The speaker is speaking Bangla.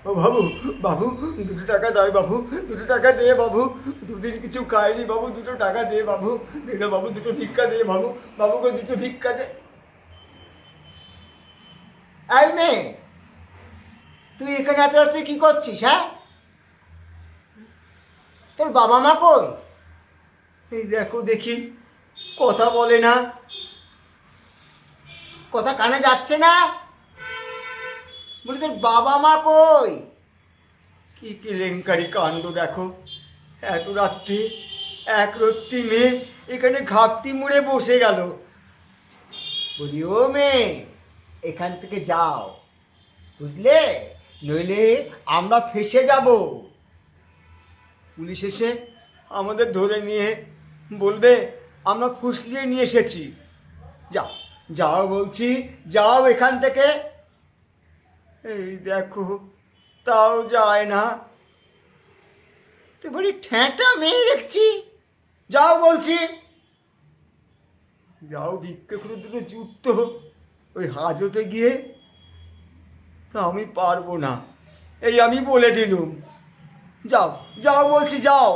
ও বাবু, বাবু 2 টাকা দাও বাবু, 2 টাকা দে বাবু, দুদিন কিছু খাইনি বাবু, 2 টাকা দে বাবু, দে না বাবু, 2 ভিক্ষা দে বাবু, বাবুকে 2 ভিক্ষা দে। এই মেয়ে, তুই এখানে এত রাত্রে কি করছিস? হ্যাঁ, তোর বাবা মা কই? এই দেখো দেখি, কথা বলে না, কথা কানে যাচ্ছে না। বলি তোর বাবা মা কই? কি কেলেঙ্কারি কাণ্ড দেখো, এত রাত্রি এক রত্তি মেয়ে এখানে ঘাপটি মুড়ে বসে গেল। বলি ও মেয়ে, এখান থেকে যাও, বুঝলে, নইলে আমরা ফেঁসে যাব। পুলিশ এসে আমাদের ধরে নিয়ে বলবে আমরা ফুসলিয়ে নিয়ে এসেছি। যাও, যাও বলছি, যাও এখান থেকে। এই দেখো, তাও যায় না। তো বলি ঠ্যাঁটা মেয়ে দেখছি, যাও বলছি। যাও ভিক্ষে করে দুটো জুটতো ওই হাজতে গিয়ে। তা আমি পারবো না, এই আমি বলে দিলুম। যাও, যাও বলছি, যাও।